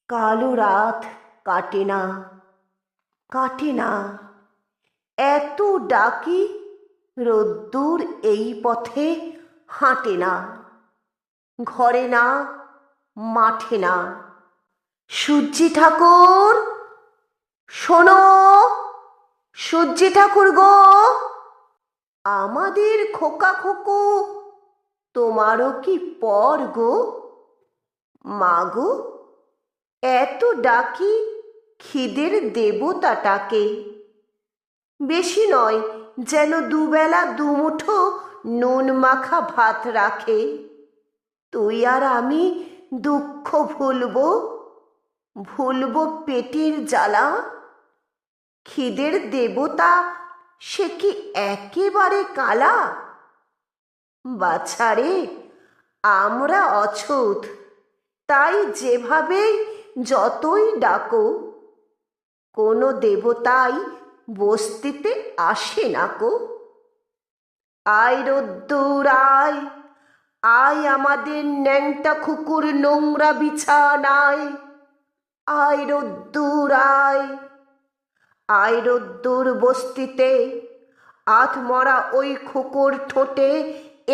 কালো রাত কাটে না, কাটে না, এত ডাকি রোদ্দুর এই পথে হাঁটে না, ঘরে না, মাঠে না। সূর্যি ঠাকুর, শোনো, সূর্যি ঠাকুর গো, আমাদের খোকা খোকো তোমারও কি পর গো? মা গো, এত ডাকি খিদের দেবতাটাকে, বেশি নয় যেন দুবেলা দুমুঠো নুন মাখা ভাত রাখে। তুই আর আমি দুঃখ ভুলবো, ভুলবো পেটের জ্বালা। খিদের দেবতা সে কি একেবারে কালা? বাছারে, আমরা অছুত, তাই যেভাবেই যতই ডাকো, কোনো দেবতাই বস্তিতে আসে না কো। আয় রোদ্দুর আয়, আয় আমাদের ন্যাংটা খুকুর নোংরা বিছানায়। আয় রোদ্দুর আয়, আয় রোদ্দুর বস্তিতে, আধমরা ওই খুকুর ঠোঁটে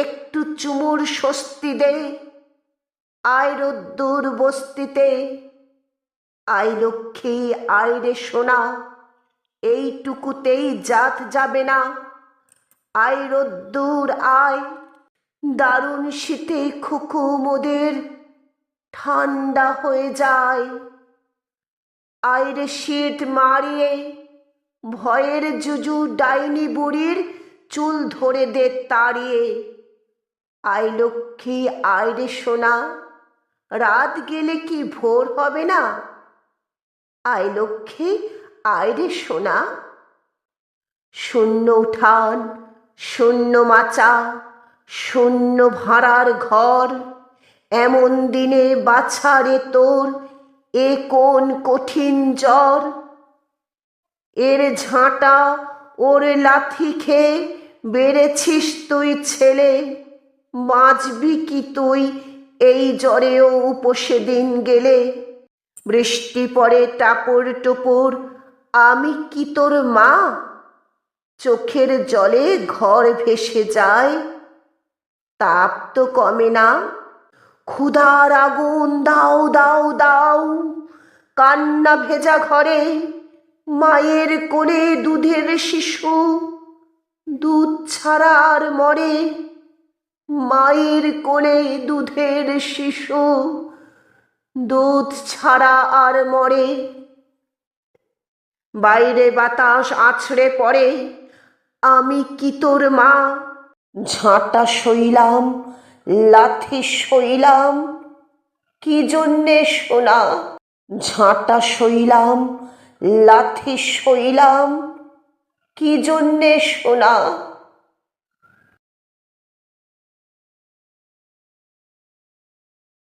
একটু চুমুর স্বস্তি দে। আয় রোদ্দুর বস্তিতে, আয় লক্ষ্মী আয় রে সোনা, এইটুকুতেই জাত যাবে না। আয় রোদ্দুর আয়, দারুণ শীতে খুকু মোদের ঠান্ডা হয়ে যায়। আয় রে শীত মারিয়ে, ভয়ের জুজু ডাইনি বুড়ির চুল ধরে দে তাড়িয়ে। আয় লক্ষ্মী আয় রে সোনা, রাত গেলে কি ভোর হবে না? আয় লক্ষ্মী আয় রে সোনা। শূন্য উঠান, শূন্য মাচা, শূন্য ভাড়ার ঘর, এমন দিনে বাছারে তোর এ কোন কঠিন জ্বর। এর ঝাঁটা ওর লাথি খেয়ে বেড়েছিস তুই ছেলে, বাঁচবি কি তুই এই জ্বরেও উপসে দিন গেলে? বৃষ্টি পড়ে টাপুর টুপুর, আমি কি তোর মা? চোখের জলে ঘর ভেসে যায়, তাপ তো কমে না। ক্ষুধার আগুন দাও দাও দাও, কান্না ভেজা ঘরে, মায়ের কোলে দুধের শিশু দুধ ছাড়া আর মরে। মায়ের কোলে দুধের শিশু দুধ ছাড়া আর মরে। বাইরে বাতাস আছড়ে পড়ে, আমি কি তোর মা? ঝাঁটা সইলাম, লাথি সইলাম, কি জন্যে সোনা? ঝাঁটা সইলাম, লাথি সইলাম, কি জন্যে সোনা?